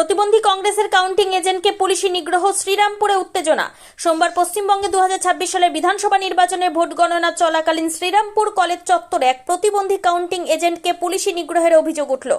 প্রতিবন্ধী কংগ্রেসের কাউন্টিং এজেন্টকে পুলিশি নিগ্রহ, শ্রীরামপুরে উত্তেজনা। সোমবার পশ্চিমবঙ্গে 2026 সালের বিধানসভা নির্বাচনের ভোট গণনা চলাকালীন শ্রীরামপুর কলেজ চত্বরে এক প্রতিবন্ধী কাউন্টিং এজেন্টকে পুলিশি নিগ্রহের অভিযোগ উঠল।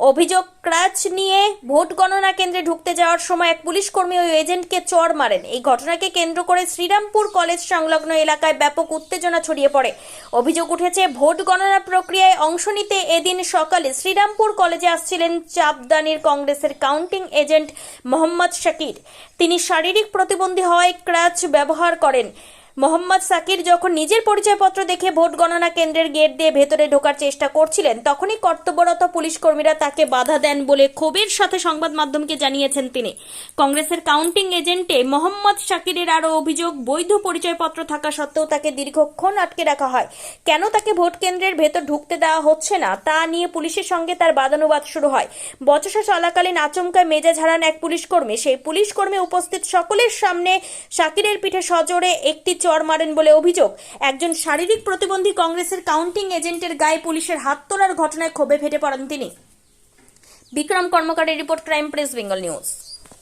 অভিযোগ, ক্রাচ নিয়ে ভোট গণনা কেন্দ্রে ঢুকতে যাওয়ার সময় এক পুলিশ কর্মী ওই এজেন্টকে চড় মারেন। এই ঘটনাকে কেন্দ্র করে শ্রীরামপুর কলেজ সংলগ্ন এলাকায় ব্যাপক উত্তেজনা ছড়িয়ে পড়ে। অভিযোগ উঠেছে, ভোট গণনা প্রক্রিয়ায় অংশ নিতে এদিন সকালে শ্রীরামপুর কলেজে আসছিলেন চাপদানির কংগ্রেসের কাউন্টিং এজেন্ট মোহাম্মদ শাকির। তিনি শারীরিক প্রতিবন্ধী হওয়ায় ক্রাচ ব্যবহার করেন। মোহাম্মদ শাকির যখন নিজের পরিচয়পত্র দেখে ভোট গণনা কেন্দ্রের গেট দিয়ে ভেতরে ঢোকার চেষ্টা করছিলেন, তখনই কর্তব্যরত পুলিশ কর্মীরা তাকে বাধা দেন বলে ক্ষোভের সাথে সংবাদ মাধ্যমকে জানিয়েছেন তিনি। কংগ্রেসের কাউন্টিং এজেন্টে মোহাম্মদ শাকিরের আরও অভিযোগ, বৈধ পরিচয়পত্র থাকা সত্ত্বেও তাকে দীর্ঘক্ষণ আটকে রাখা হয়। কেন তাকে ভোট কেন্দ্রের ভেতর ঢুকতে দেওয়া হচ্ছে না তা নিয়ে পুলিশের সঙ্গে তার বাদানুবাদ শুরু হয়। বচসা চলাকালীন আচমকায় মেজাজ হারান এক পুলিশ কর্মী। সেই পুলিশ কর্মী উপস্থিত সকলের সামনে শাকিরের পিঠে সজোরে একটি চড় মারেন বলে অভিযোগ। একজন শারীরিক প্রতিবন্ধী কংগ্রেসের কাউন্টিং এজেন্টের গায়ে পুলিশের হাত তোলার ঘটনায় ক্ষোভে ফেটে পড়েন তিনি। বিক্রম কর্মকারের report, crime press Bengal news.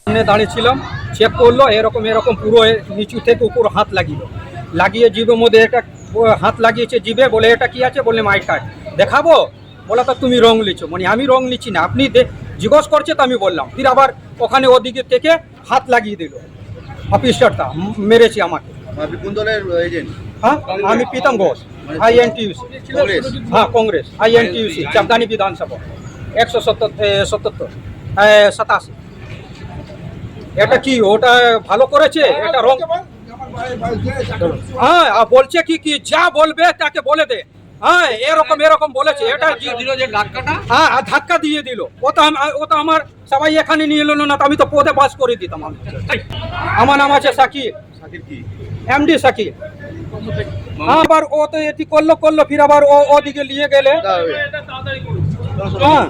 সামনে দাঁড়িয়েছিলাম, চেক করলো, এরকম এরকম পুরো নিচু থেকে উপর হাত লাগিয়ে জিভের মধ্যে একটা হাত লাগিয়েছে জিভে, বলে এটা কি আছে, বললে মাই কার্ড দেখাবো, বলা তো তুমি রং লিছো, মানে আমি রং লিছি না, আপনি জিজ্ঞেস করছে তো আমি বললাম। ফির আবার ওখানে ওদিকে থেকে হাত লাগিয়ে দিল, অফিসারটা মেরেছে আমাকে। আপনি কোন দলের এজেন্ট? হ্যাঁ, আমি প্রীতম ঘোষ, INTUC কংগ্রেস? হ্যাঁ, কংগ্রেস, INTUC চাপদানি বিধানসভা 187। এটা কি ওটা ভালো করেছে? এটা রং। হ্যাঁ, বলছে কি যা বলবে তাকে বলে দে। হ্যাঁ, এরকম বলেছে। এটা হ্যাঁ, ধাক্কা দিয়ে দিল। ও তো আমার সবাই এখানে নিয়ে এলো না, তো আমি তো পদে পাস করে দিতাম। আমার নাম আছে শাকির, MD শাকির। আবার ও তো এটি করলো, ফির আবার ওদিকে নিয়ে গেলে। হ্যাঁ।